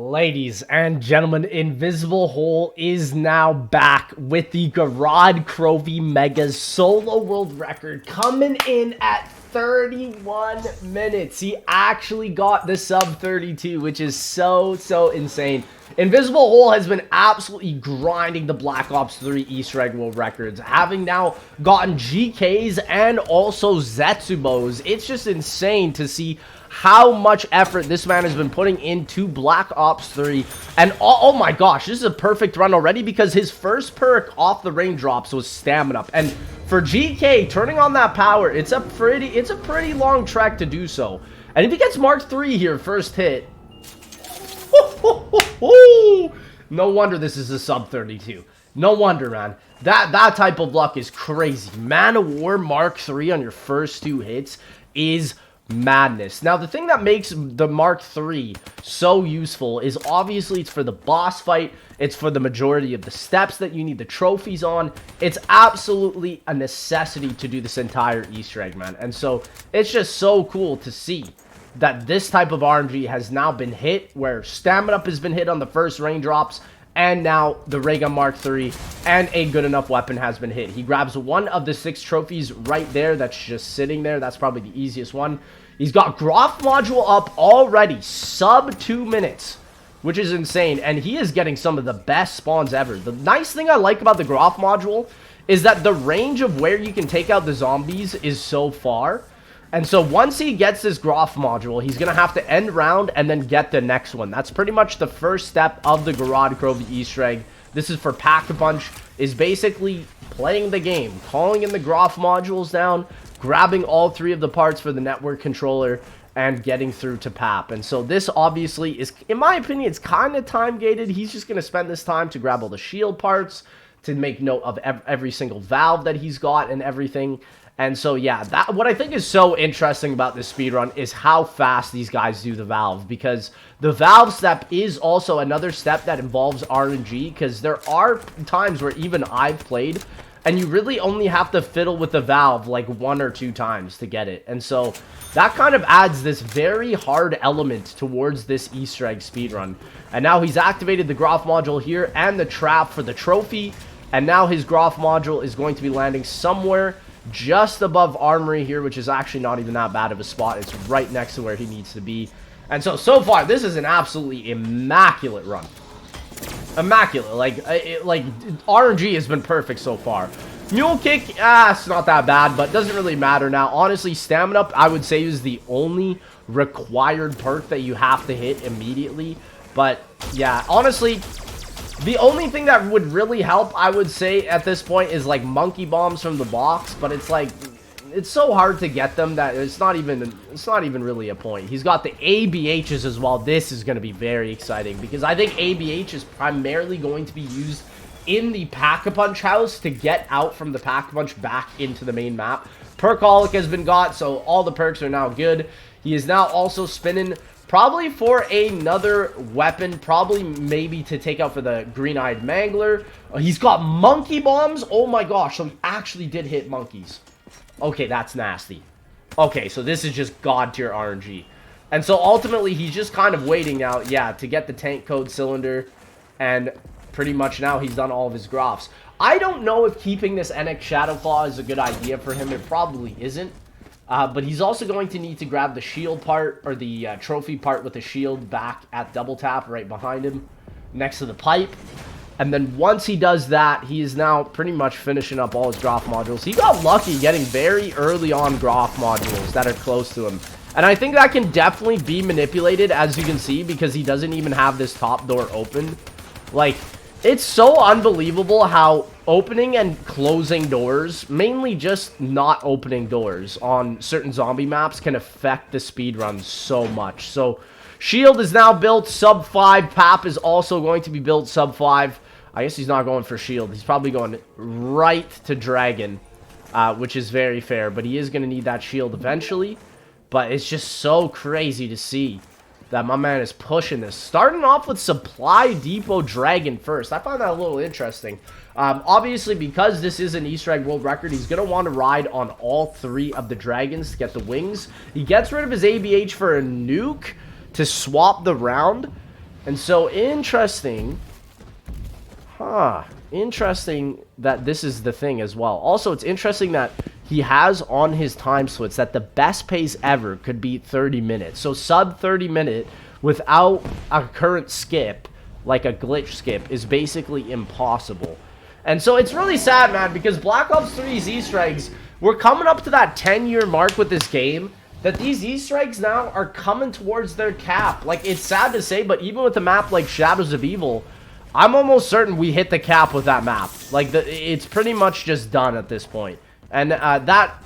Ladies and gentlemen, Invisible Hole is now back with the Gorod Krovi Megas solo world record coming in at 31 minutes. He actually got the sub 32, which is so insane. Invisible Hole has been absolutely grinding the Black Ops 3 Easter egg world records, having now gotten GKs and also Zetsubos. It's just insane to see how much effort this man has been putting into Black Ops 3. And oh my gosh, this is a perfect run already because his first perk off the raindrops was Stamina Up. And for GK, turning on that power, it's a pretty long trek to do so. And if he gets Mark 3 here, first hit, no wonder this is a sub 32. No wonder, man. That type of luck is crazy. Man of War Mark 3 on your first two hits is madness. Now, the thing that makes the Mark III so useful is obviously it's for the boss fight. It's for the majority of the steps that you need the trophies on. It's absolutely a necessity to do this entire Easter egg, man. And so it's just so cool to see that this type of RNG has now been hit, where Stamina Up has been hit on the first raindrops, and now the Ray Gun Mark III and a good enough weapon has been hit. He grabs one of the 6 trophies right there that's just sitting there. That's probably the easiest one. He's got Groff module up already, sub 2 minutes, which is insane. And he is getting some of the best spawns ever. The nice thing I like about the Groff module is that the range of where you can take out the zombies is so far. And so once he gets this Groff module, he's going to have to end round and then get the next one. That's pretty much the first step of the Gorod Krovi Easter egg. This is for Pack-a-Punch, is basically playing the game, calling in the Groff modules down, grabbing all 3 of the parts for the network controller, and getting through to PAP. And so this obviously is, in my opinion, it's kind of time gated. He's just going to spend this time to grab all the shield parts, to make note of every single valve that he's got and everything. And so, yeah, what I think is so interesting about this speedrun is how fast these guys do the valve. Because the valve step is also another step that involves RNG. Because there are times where even I've played, and you really only have to fiddle with the valve like 1 or 2 times to get it. And so that kind of adds this very hard element towards this Easter egg speedrun. And now he's activated the Groff module here and the trap for the trophy. And now his Groff module is going to be landing somewhere just above Armory here, which is actually not even that bad of a spot. It's right next to where he needs to be. And so far, this is an absolutely immaculate run. Immaculate. Like RNG has been perfect so far. Mule Kick, it's not that bad, but doesn't really matter now. Honestly, Stamina Up, I would say, is the only required perk that you have to hit immediately. But, yeah, honestly, the only thing that would really help, I would say, at this point is, like, monkey bombs from the box. But it's, like, it's so hard to get them that it's not even really a point. He's got the ABHs as well. This is going to be very exciting because I think ABH is primarily going to be used in the Pack-a-Punch house to get out from the Pack-a-Punch back into the main map. Perkaholic has been got, so all the perks are now good. He is now also spinning probably for another weapon, probably maybe to take out for the green-eyed mangler. He's got monkey bombs. Oh my gosh, so he actually did hit monkeys. Okay, that's nasty. Okay, so this is just god tier RNG. And so ultimately, he's just kind of waiting now, yeah, to get the tank code cylinder. And pretty much now he's done all of his Groffs. I don't know if keeping this NX Shadowclaw is a good idea for him. It probably isn't. But he's also going to need to grab the shield part, or the trophy part with the shield back at double tap right behind him, next to the pipe. And then once he does that, he is now pretty much finishing up all his Groff modules. He got lucky getting very early on Groff modules that are close to him. And I think that can definitely be manipulated, as you can see, because he doesn't even have this top door open. Like, it's so unbelievable how opening and closing doors, mainly just not opening doors on certain zombie maps, can affect the speedrun so much. So, shield is now built sub 5. Pap is also going to be built sub 5. I guess he's not going for shield. He's probably going right to dragon, which is very fair. But he is going to need that shield eventually. But it's just so crazy to see that my man is pushing this. Starting off with Supply Depot Dragon first. I find that a little interesting. Obviously, because this is an Easter egg world record, he's going to want to ride on all 3 of the dragons to get the wings. He gets rid of his ABH for a nuke to swap the round. And so interesting. Huh. Interesting that this is the thing as well. Also, it's interesting that he has on his time splits that the best pace ever could be 30 minutes. So sub 30 minute without a current skip, like a glitch skip, is basically impossible. And so it's really sad, man, because Black Ops 3's Easter eggs, we're coming up to that 10-year mark with this game, that these Easter eggs now are coming towards their cap. Like, it's sad to say, but even with a map like Shadows of Evil, I'm almost certain we hit the cap with that map. Like, it's pretty much just done at this point. And that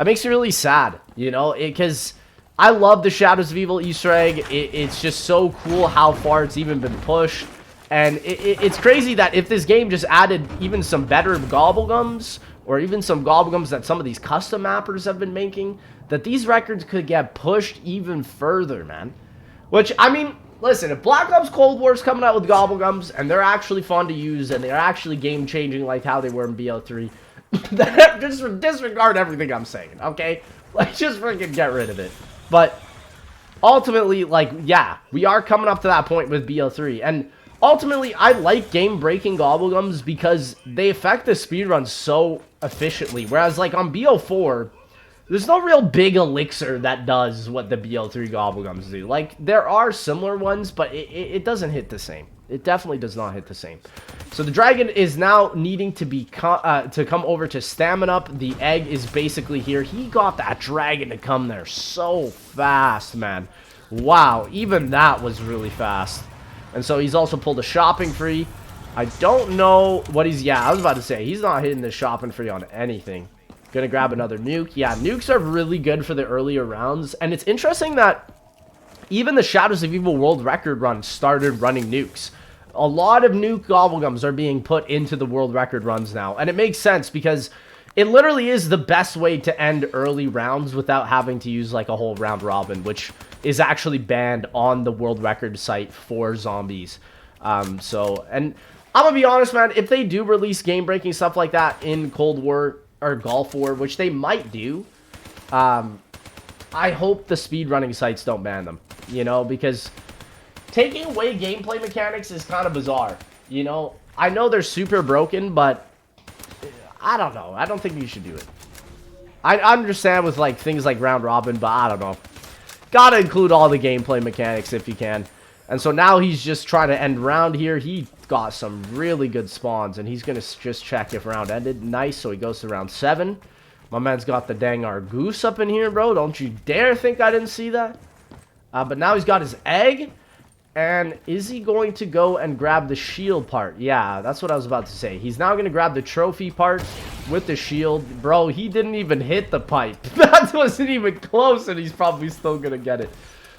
makes me really sad, you know, because I love the Shadows of Evil Easter egg. It's just so cool how far it's even been pushed. And it's crazy that if this game just added even some better gobblegums, or even some gobblegums that some of these custom mappers have been making, that these records could get pushed even further, man. Which, I mean, listen, if Black Ops Cold War's coming out with gobblegums, and they're actually fun to use, and they're actually game-changing like how they were in BO3, just disregard everything I'm saying, okay? Like, just freaking get rid of it. But, ultimately, like, yeah, we are coming up to that point with BO3, and ultimately, I like game-breaking gobblegums because they affect the speedrun so efficiently, whereas, like, on BO4, there's no real big elixir that does what the BO3 gobblegums do. Like, there are similar ones, but it doesn't hit the same. It definitely does not hit the same. So the dragon is now needing to be to come over to stamina up. The egg is basically here. He got that dragon to come there so fast, man. Wow, even that was really fast. And so he's also pulled a shopping free. I don't know what he's... Yeah, I was about to say, he's not hitting the shopping free on anything. Gonna grab another nuke. Yeah, nukes are really good for the earlier rounds. And it's interesting that even the Shadows of Evil World Record run started running nukes. A lot of nuke gobblegums are being put into the World Record runs now. And it makes sense because it literally is the best way to end early rounds without having to use like a whole round robin, which is actually banned on the World Record site for zombies. And I'm gonna be honest, man, if they do release game-breaking stuff like that in Cold War or Gulf War, which they might do, I hope the speedrunning sites don't ban them, you know, because taking away gameplay mechanics is kind of bizarre, you know. I know they're super broken, but I don't know. I don't think you should do it. I understand with like things like round robin, but I don't know. Gotta include all the gameplay mechanics if you can. And so now he's just trying to end round here. He got some really good spawns, and he's going to just check if round ended. Nice, so he goes to round 7. My man's got the dang Argoose up in here, bro. Don't you dare think I didn't see that. But now he's got his egg. And is he going to go and grab the shield part? Yeah, that's what I was about to say. He's now going to grab the trophy part with the shield. Bro, he didn't even hit the pipe. That wasn't even close, and he's probably still going to get it.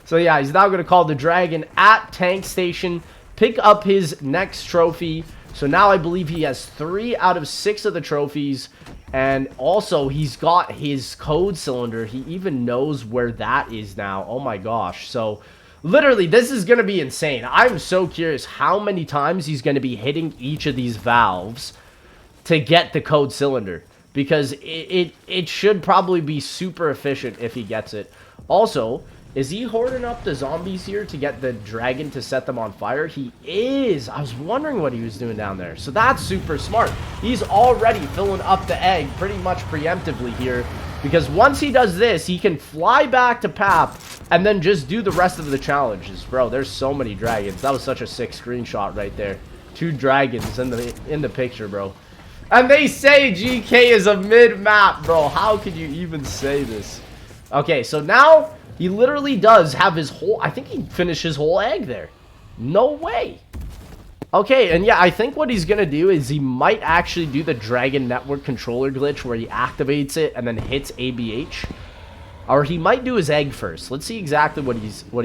So yeah, he's now going to call the dragon at tank station, pick up his next trophy. So now I believe he has 3 out of 6 of the trophies. And also, he's got his code cylinder. He even knows where that is now. Oh my gosh. So literally, this is going to be insane. I'm so curious how many times he's going to be hitting each of these valves to get the code cylinder. Because it should probably be super efficient if he gets it. Also, is he hoarding up the zombies here to get the dragon to set them on fire? He is. I was wondering what he was doing down there. So that's super smart. He's already filling up the egg pretty much preemptively here. Because once he does this, he can fly back to PAP and then just do the rest of the challenges. Bro, there's so many dragons. That was such a sick screenshot right there. 2 dragons in the picture, bro. And they say GK is a mid-map, bro. How could you even say this? Okay, so now he literally does have his whole... I think he finished his whole egg there. No way. Okay, and yeah, I think what he's going to do is he might actually do the Dragon Network controller glitch where he activates it and then hits ABH. Or he might do his egg first. Let's see exactly what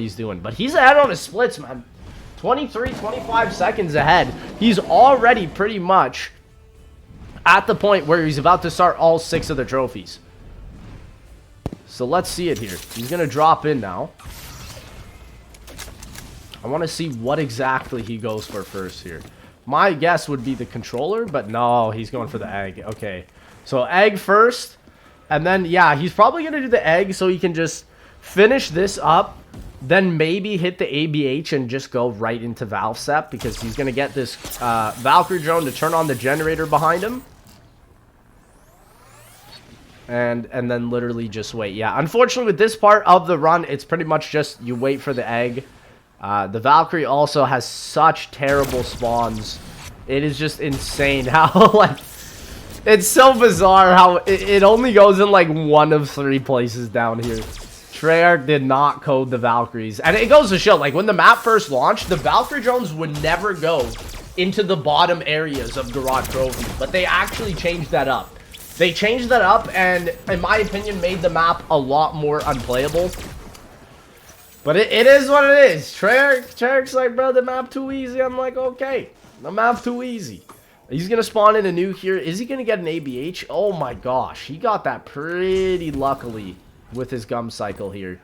he's doing. But he's ahead on his splits, man. 23, 25 seconds ahead. He's already pretty much at the point where he's about to start all 6 of the trophies. So let's see it here. He's going to drop in now. I want to see what exactly he goes for first here. My guess would be the controller, but no, he's going for the egg. Okay, so egg first. And then, yeah, he's probably going to do the egg so he can just finish this up then maybe hit the ABH and just go right into Valve Step, because he's going to get this Valkyrie drone to turn on the generator behind him. And then literally just wait. Yeah, unfortunately with this part of the run, it's pretty much just you wait for the egg. The Valkyrie also has such terrible spawns. It is just insane how, like, it's so bizarre how it only goes in like 1 of 3 places down here. Treyarch did not code the Valkyries. And it goes to show, like, when the map first launched, the Valkyrie drones would never go into the bottom areas of Gorod Krovi. But they actually changed that up. They changed that up and, in my opinion, made the map a lot more unplayable. But it is what it is. Treyarch's like, bro, the map too easy. I'm like, okay, the map too easy. He's going to spawn in a nuke here. Is he going to get an ABH? Oh my gosh, he got that pretty luckily with his gum cycle here.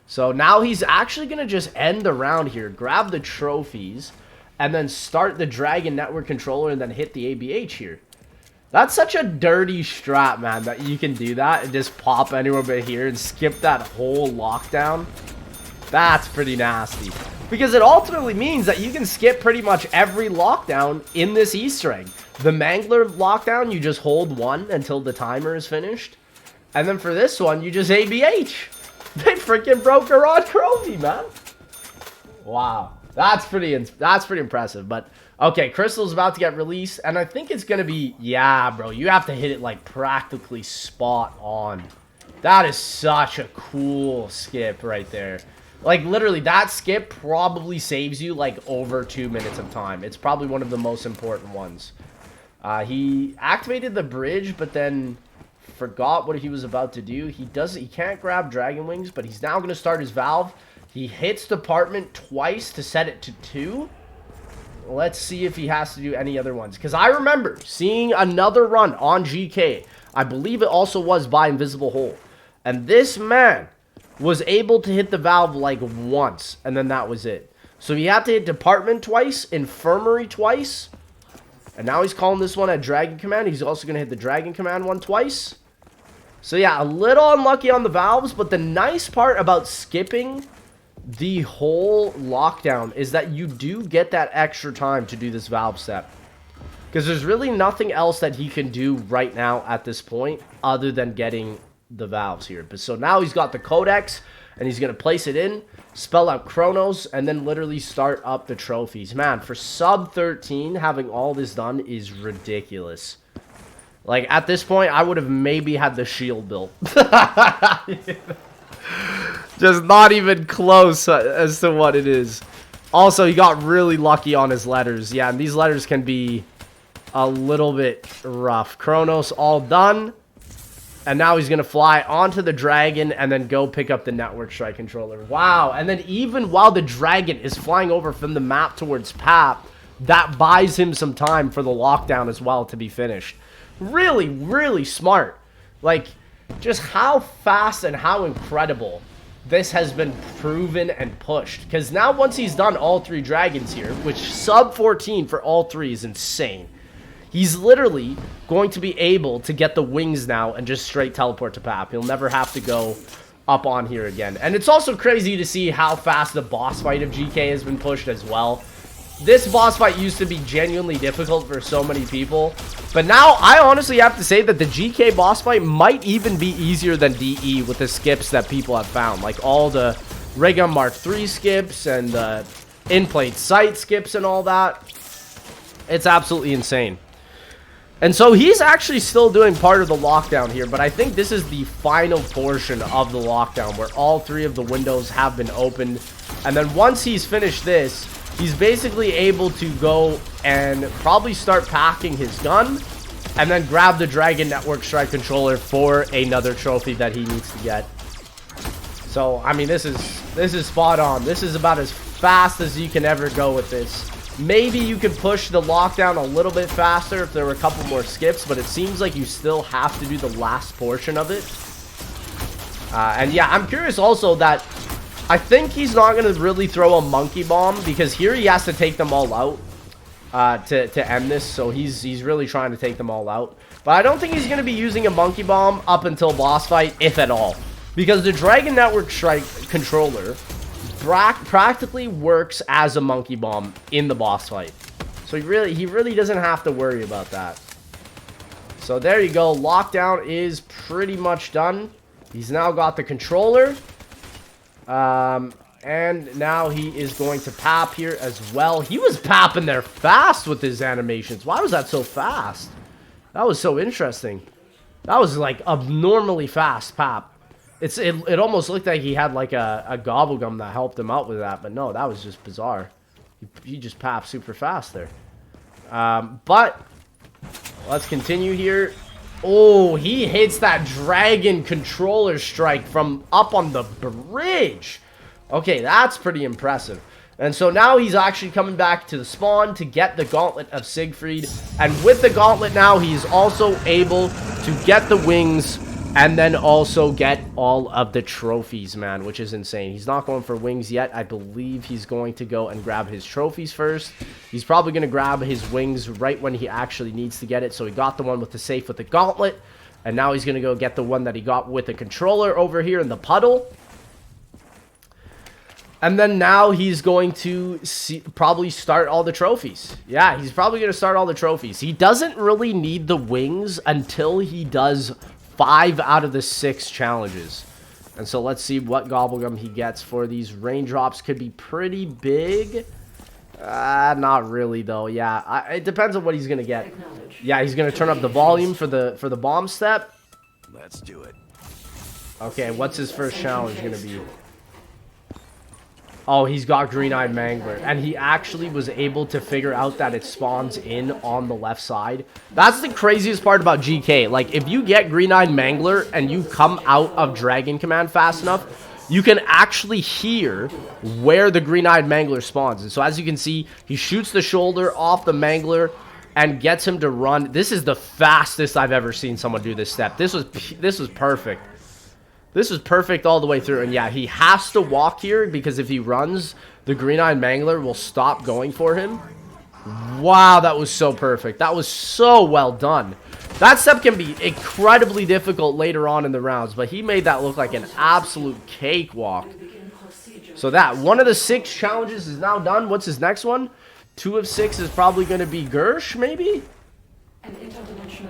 So now he's actually going to just end the round here, grab the trophies, and then start the Dragon Network Controller and then hit the ABH here. That's such a dirty strat, man, that you can do that and just pop anywhere but here and skip that whole lockdown. That's pretty nasty. Because it ultimately means that you can skip pretty much every lockdown in this Easter egg. The Mangler lockdown, you just hold 1 until the timer is finished. And then for this one, you just ABH. They freaking broke Gorod Krovi, man. Wow. That's pretty impressive. But, okay, Crystal's about to get released. And I think it's going to be, yeah, bro, you have to hit it, like, practically spot on. That is such a cool skip right there. Like, literally, that skip probably saves you, like, over 2 minutes of time. It's probably one of the most important ones. He activated the bridge, but then forgot what he was about to do. He can't grab Dragon Wings, but he's now going to start his Valve. He hits Department twice to set it to 2. Let's see if he has to do any other ones. Because I remember seeing another run on GK. I believe it also was by Invisible Hole. And this man was able to hit the Valve like once, and then that was it. So he had to hit Department twice, Infirmary twice, and now he's calling this one a Dragon Command. He's also going to hit the Dragon Command one twice. So yeah, a little unlucky on the Valves, but the nice part about skipping the whole lockdown is that you do get that extra time to do this Valve step. Because there's really nothing else that he can do right now at this point other than getting the Valves here. But so now he's got the Codex, and he's going to place it in, spell out Chronos, and then literally start up the trophies. Man, for sub 13, having all this done is ridiculous. Like, at this point, I would have maybe had the shield built. Just not even close as to what it is. Also, he got really lucky on his letters. Yeah, and these letters can be a little bit rough. Chronos all done. And now he's going to fly onto the Dragon and then go pick up the Network Strike Controller. Wow. And then even while the Dragon is flying over from the map towards PAP, that buys him some time for the lockdown as well to be finished. Really, really smart. Like, just how fast and how incredible this has been proven and pushed. Because now once he's done all 3 Dragons here, which sub 14 for all 3 is insane. He's literally going to be able to get the wings now and just straight teleport to PAP. He'll never have to go up on here again. And it's also crazy to see how fast the boss fight of GK has been pushed as well. This boss fight used to be genuinely difficult for so many people. But now, I honestly have to say that the GK boss fight might even be easier than DE with the skips that people have found. Like all the Ray-Gun Mark III skips and the in-plate sight skips and all that. It's absolutely insane. And so he's actually still doing part of the lockdown here, but I think this is the final portion of the lockdown where all 3 of the windows have been opened. And then once he's finished this, he's basically able to go and probably start packing his gun and then grab the Dragon Network Strike Controller for another trophy that he needs to get. So, I mean, this is spot on. This is about as fast as you can ever go with this. Maybe you could push the lockdown a little bit faster if there were a couple more skips, but it seems like you still have to do the last portion of it. And yeah, I'm curious also that I think he's not going to really throw a monkey bomb because here he has to take them all out to end this. So he's really trying to take them all out. But I don't think he's going to be using a monkey bomb up until boss fight, if at all. Because the Dragon Network Strike Controller practically works as a monkey bomb in the boss fight. So he really doesn't have to worry about that. So there you go. Lockdown is pretty much done. He's now got the controller. And now he is going to pap here as well. He was papping there fast with his animations. Why was that so fast? That was so interesting. That was like abnormally fast pap. It almost looked like he had like a gobble gum that helped him out with that. But no, that was just bizarre. He just papped super fast there. But let's continue here. Oh, he hits that dragon controller strike from up on the bridge. Okay, that's pretty impressive. And so now he's actually coming back to the spawn to get the Gauntlet of Siegfried. And with the Gauntlet now, he's also able to get the wings and then also get all of the trophies, man, which is insane. He's not going for wings yet. I believe he's going to go and grab his trophies first. He's probably going to grab his wings right when he actually needs to get it. So he got the one with the safe with the Gauntlet. And now he's going to go get the one that he got with the controller over here in the puddle. And then now he's going to probably start all the trophies. Yeah, he's probably going to start all the trophies. He doesn't really need the wings until he does 5 out of the 6 challenges. And so let's see what gobblegum he gets for these. Raindrops could be pretty big. Not really though. Yeah, it depends on what he's going to get. Yeah, he's going to turn up the volume for the bomb step. Let's do it. Okay, what's his first challenge going to be? Oh, he's got Green-Eyed Mangler. And he actually was able to figure out that it spawns in on the left side. That's the craziest part about GK. Like, if you get Green-Eyed Mangler and you come out of Dragon Command fast enough, you can actually hear where the Green-Eyed Mangler spawns. And so as you can see, he shoots the shoulder off the Mangler and gets him to run. This is the fastest I've ever seen someone do this step. This was perfect. This is perfect all the way through. And yeah, he has to walk here because if he runs, the Green-Eyed Mangler will stop going for him. Wow, that was so perfect. That was so well done. That step can be incredibly difficult later on in the rounds, but he made that look like an absolute cakewalk. So that, one of the 6 challenges is now done. What's his next one? 2 of 6 is probably going to be Gersh, maybe?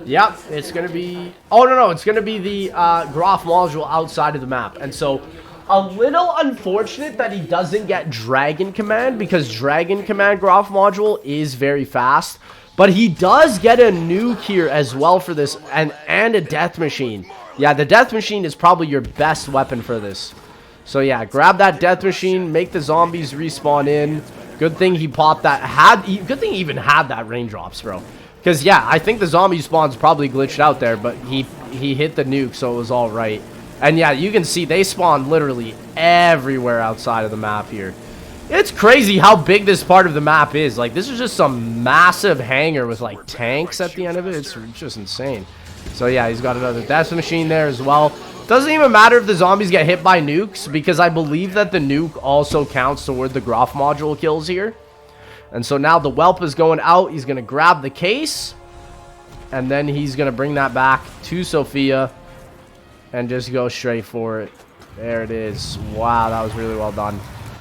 Yep, it's going to be... Oh, no, it's going to be the Graf module outside of the map. And so, a little unfortunate that he doesn't get Dragon Command, because Dragon Command Graf module is very fast. But he does get a nuke here as well for this, and a Death Machine. Yeah, the Death Machine is probably your best weapon for this. So yeah, grab that Death Machine, make the zombies respawn in. Good thing he popped that. Good thing he even had that raindrops, bro. Because, yeah, I think the zombie spawns probably glitched out there, but he hit the nuke, so it was all right. And, yeah, you can see they spawn literally everywhere outside of the map here. It's crazy how big this part of the map is. Like, this is just some massive hangar with, like, tanks at the end of it. It's just insane. So, yeah, he's got another Death Machine there as well. Doesn't even matter if the zombies get hit by nukes, because I believe that the nuke also counts toward the Graf module kills here. And so now the Whelp is going out. He's going to grab the case. And then he's going to bring that back to Sophia. And just go straight for it. There it is. Wow, that was really well done.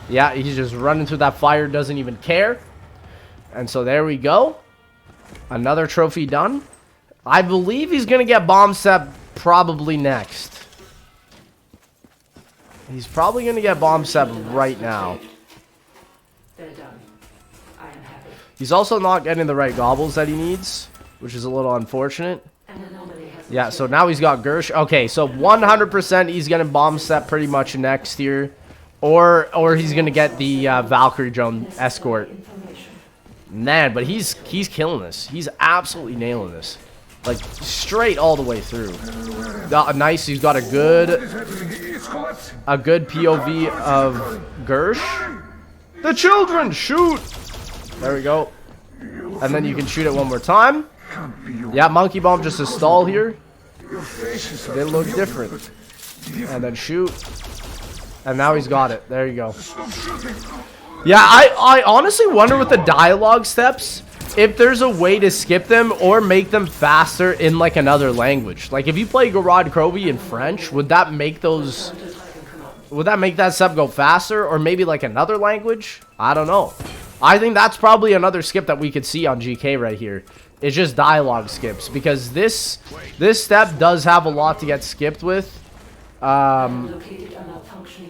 Yeah, he's just running through that fire. Doesn't even care. And so there we go. Another trophy done. I believe he's going to get Bomb Step probably next. He's probably going to get Bomb Step right now. He's also not getting the right gobbles that he needs, which is a little unfortunate. Yeah, so now he's got Gersh. Okay, so 100% he's getting Bomb Step pretty much next here. Or he's going to get the Valkyrie drone escort. Man, but he's killing this. He's absolutely nailing this. Like, straight all the way through. Nice, he's got a good POV of Gersh. The children, shoot! There we go. And then you can shoot it one more time. Yeah, Monkey Bomb just a stall here. They look different. And then shoot. And now he's got it. There you go. Yeah, I honestly wonder with the dialogue steps if there's a way to skip them or make them faster in like another language. Like if you play Gorod Krovi in French, would that make those Would that make that step go faster? Or maybe like another language? I don't know. I think that's probably another skip that we could see on GK right here. It's just dialogue skips. Because this step does have a lot to get skipped with.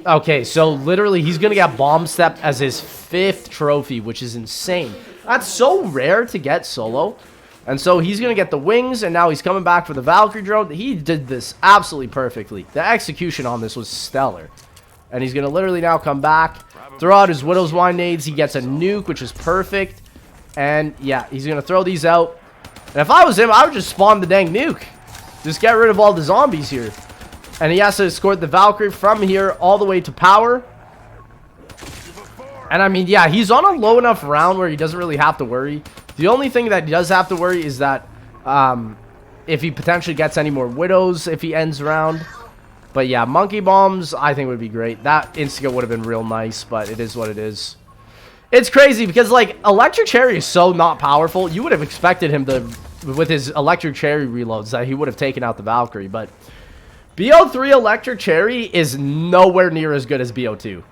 Okay, so literally he's going to get Bomb Step as his 5th trophy, which is insane. That's so rare to get solo. And so he's going to get the wings, and now he's coming back for the Valkyrie drone. He did this absolutely perfectly. The execution on this was stellar. And he's going to literally now come back, throw out his Widow's Wine nades. He gets a nuke, which is perfect. And yeah, he's going to throw these out. And if I was him, I would just spawn the dang nuke. Just get rid of all the zombies here. And he has to escort the Valkyrie from here all the way to power. And I mean, yeah, he's on a low enough round where he doesn't really have to worry. The only thing that he does have to worry is that if he potentially gets any more Widows if he ends round. But yeah, Monkey Bombs I think would be great. That insta would have been real nice, but it is what it is. It's crazy because, like, Electric Cherry is so not powerful. You would have expected him to, with his Electric Cherry reloads, that he would have taken out the Valkyrie, but BO3 Electric Cherry is nowhere near as good as BO2.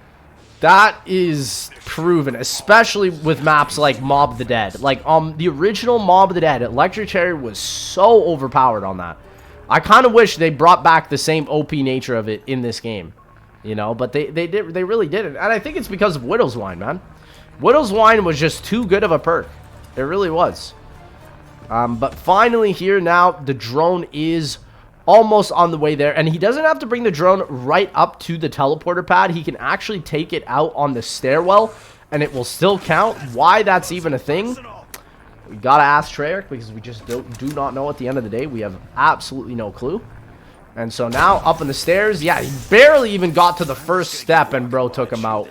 That is proven, especially with maps like Mob of the Dead. Like, the original Mob of the Dead, Electric Cherry was so overpowered on that. I kind of wish they brought back the same OP nature of it in this game. You know, but they really didn't. And I think it's because of Widow's Wine, man. Widow's Wine was just too good of a perk. It really was. But finally here now, the drone is almost on the way there, and he doesn't have to bring the drone right up to the teleporter pad. He can actually take it out on the stairwell, and it will still count. Why that's even a thing, we gotta ask Treyarch, because we just do not know. At the end of the day, we have absolutely no clue. And so now up on the stairs, yeah, he barely even got to the first step, and bro took him out.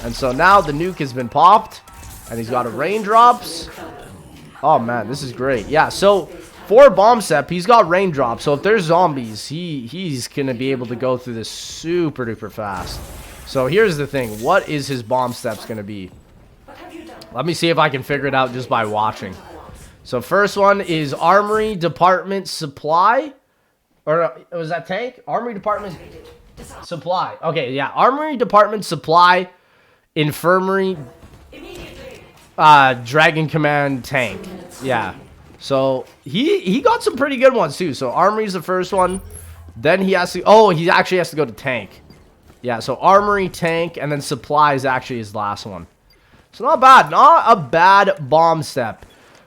And so now the nuke has been popped, and he's got a raindrops. Oh man, this is great. Yeah, so for Bomb Step, he's got raindrops. So if there's zombies, he's going to be able to go through this super duper fast. So here's the thing. What is his Bomb Steps going to be? Let me see if I can figure it out just by watching. So first one is Armory Department Supply. Or was that Tank? Armory Department Supply. Okay, yeah. Armory Department Supply, Infirmary, Dragon Command Tank. Yeah. So he got some pretty good ones too. So Armory's the first one. Then he has to, oh, he actually has to go to Tank. Yeah, so Armory, Tank, and then Supply is actually his last one. So not bad. Not a bad Bomb Step.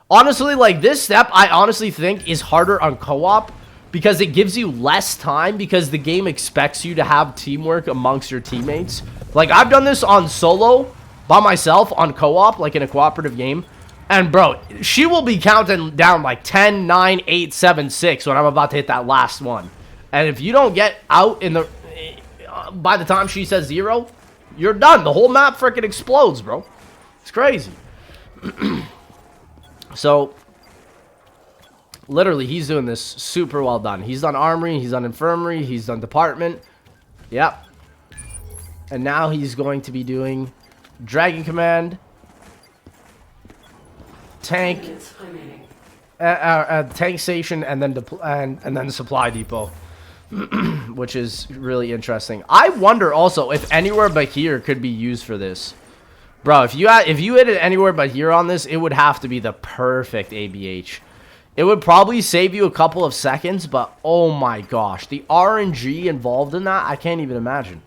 Honestly, like, this step, I honestly think is harder on co-op because it gives you less time because the game expects you to have teamwork amongst your teammates. Like, I've done this on solo by myself on co-op, like in a cooperative game. And, bro, she will be counting down like 10, 9, 8, 7, 6 when I'm about to hit that last one. And if you don't get out in the... by the time she says 0, you're done. The whole map freaking explodes, bro. It's crazy. So, literally, he's doing this super well done. He's done Armory, he's done Infirmary, he's done Department. Yep. And now he's going to be doing Dragon Command, Tank, Tank Station, and then and then Supply Depot, which is really interesting. I wonder also if Anywhere But Here could be used for this, bro. If you hit it Anywhere But Here on this, it would have to be the perfect ABH. It would probably save you a couple of seconds, but oh my gosh, the RNG involved in that, I can't even imagine.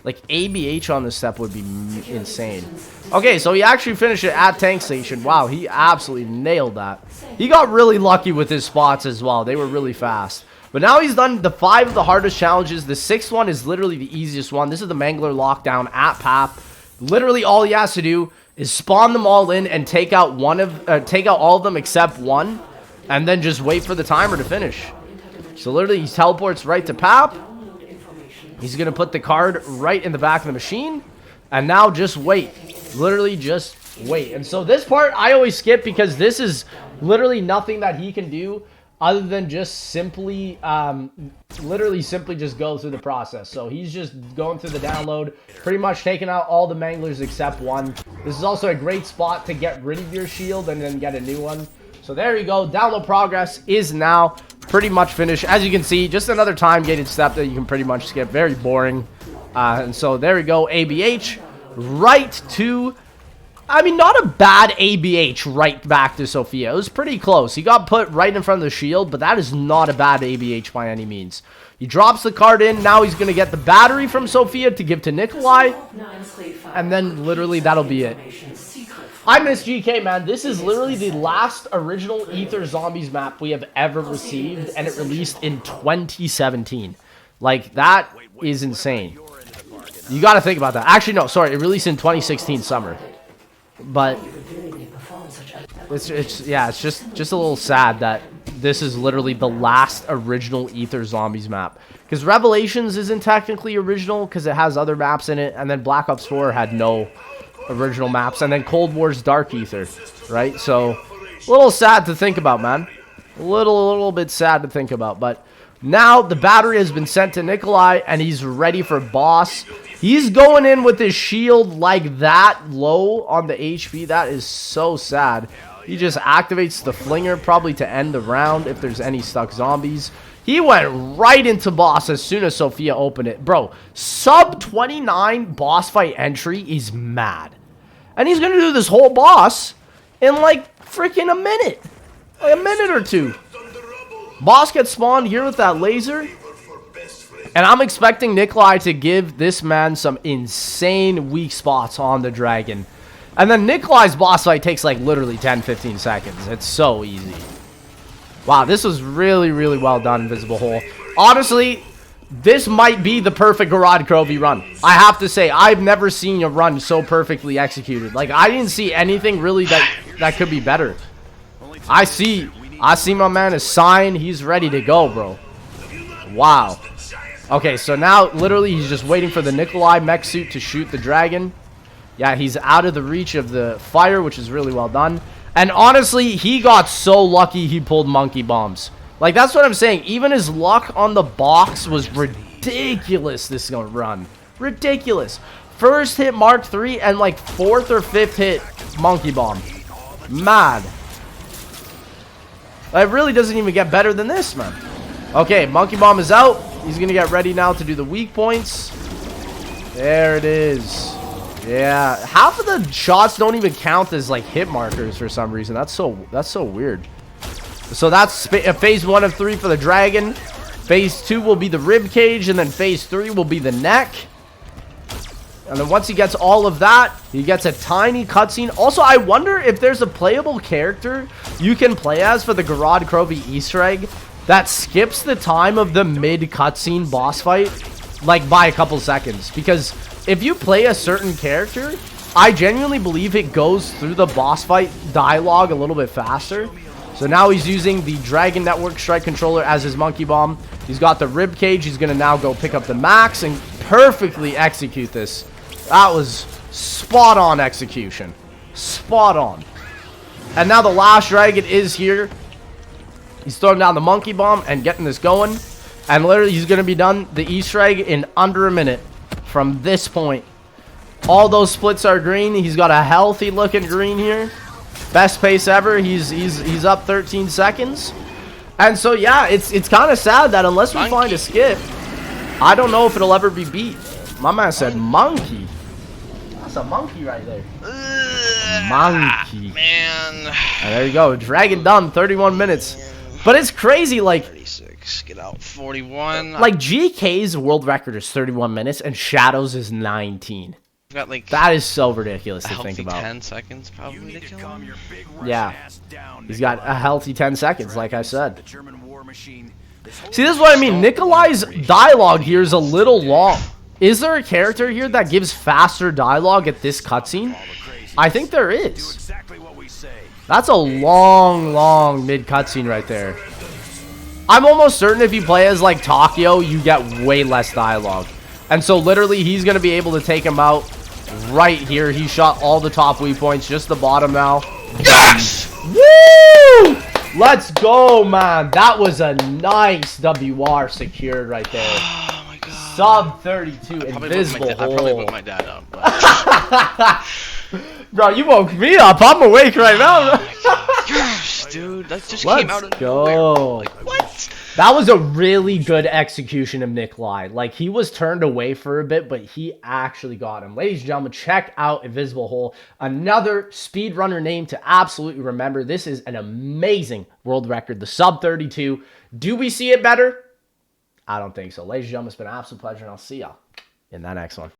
Like, ABH on this step would be insane. Okay, so he actually finished it at Tank Station. Wow, he absolutely nailed that. He got really lucky with his spots as well. They were really fast. But now he's done the 5 of the hardest challenges. The 6th one is literally the easiest one. This is the Mangler Lockdown at PAP. Literally all he has to do is spawn them all in and take out all of them except one. And then just wait for the timer to finish. So literally he teleports right to PAP. He's going to put the card right in the back of the machine. And now just wait. Literally just wait. And so this part I always skip because this is literally nothing that he can do other than just simply, literally simply just go through the process. So he's just going through the download, pretty much taking out all the Manglers except one. This is also a great spot to get rid of your shield and then get a new one. So there you go. Download progress is now pretty much finished. As you can see, just another time-gated step that you can pretty much skip. Very boring. And so there we go, ABH right to, I mean, not a bad ABH right back to Sophia. It was pretty close. He got put right in front of the shield, but that is not a bad ABH by any means. He drops the card in. Now he's going to get the battery from Sophia to give to Nikolai. And then literally that'll be it. I miss GK, man. This is literally the last original Ether Zombies map we have ever received, and it released in 2017. Like, that is insane. You got to think about that. Actually, no, sorry. It released in 2016 summer. But it's just a little sad that this is literally the last original Ether Zombies map. Because Revelations isn't technically original because it has other maps in it. And then Black Ops 4 had no original maps. And then Cold War's Dark Ether, right? So, a little sad to think about, man. A little bit sad to think about. But now the battery has been sent to Nikolai and he's ready for boss. He's going in with his shield like that low on the HP. That is so sad. He just activates the flinger probably to end the round if there's any stuck zombies. He went right into boss as soon as Sophia opened it. Bro, sub 29 boss fight entry is mad. And he's going to do this whole boss in like freaking a minute. Like a minute or two. Boss gets spawned here with that laser. And I'm expecting Nikolai to give this man some insane weak spots on the dragon. And then Nikolai's boss fight takes like literally 10-15 seconds. It's so easy. Wow, this was really, really well done, Invisible Hole. Honestly, this might be the perfect Gorod Krovi run. I have to say, I've never seen a run so perfectly executed. Like, I didn't see anything really that could be better. I see my man is signed. He's ready to go, bro. Wow. Okay, so now literally he's just waiting for the Nikolai mech suit to shoot the dragon. Yeah, he's out of the reach of the fire, which is really well done. And honestly, he got so lucky he pulled monkey bombs. Like, that's what I'm saying. Even his luck on the box was ridiculous this run. Ridiculous. First hit Mark 3 and like 4th or 5th hit monkey bomb. Mad. It really doesn't even get better than this, man. Okay, monkey bomb is out. He's going to get ready now to do the weak points. There it is. Yeah, half of the shots don't even count as like hit markers for some reason. That's so weird. So that's phase 1 of 3 for the dragon. Phase 2 will be the rib cage, and then phase 3 will be the neck. And then once he gets all of that, he gets a tiny cutscene. Also, I wonder if there's a playable character you can play as for the Gorod Krovi Easter egg that skips the time of the mid cutscene boss fight, like by a couple seconds. Because if you play a certain character, I genuinely believe it goes through the boss fight dialogue a little bit faster. So now he's using the Dragon Network Strike Controller as his monkey bomb. He's got the rib cage. He's going to now go pick up the max and perfectly execute this. That was spot on execution. Spot on. And now the last dragon is here. He's throwing down the monkey bomb and getting this going. And literally he's going to be done the Easter egg in under a minute from this point. All those splits are green. He's got a healthy looking green here. Best pace ever. He's up 13 seconds. And so yeah, it's kind of sad that unless we find a skip, I don't know if it'll ever be beat. My man said monkey. That's a monkey right there. Monkey. Man. And there you go. Dragon done. 31 minutes. But it's crazy, like 36. Get out. 41. Like GK's world record is 31 minutes and Shadow's is 19. Got like that is so ridiculous to think about. 10 seconds probably to kill him. Yeah. He's got a healthy 10 seconds, like I said. See, this is what I mean. Nikolai's dialogue here is a little long. Is there a character here that gives faster dialogue at this cutscene? I think there is. That's a long mid cutscene right there. I'm almost certain if you play as like Takio, you get way less dialogue. And so literally he's going to be able to take him out right here. He shot all the top weak points, just the bottom now. Yes! Woo! Let's go, man. That was a nice WR secured right there. Oh my god. Sub 32, invisible hole. I probably woke my dad up. But... Bro, you woke me up. I'm awake right now. Yes! dude. That just Let's came out of go. nowhere. Like, what? That was a really good execution of Nikolai. Like, he was turned away for a bit, but he actually got him. Ladies and gentlemen, check out Invisible Hole. Another speedrunner name to absolutely remember. This is an amazing world record, the sub 32. Do we see it better? I don't think so. Ladies and gentlemen, it's been an absolute pleasure, and I'll see y'all in that next one.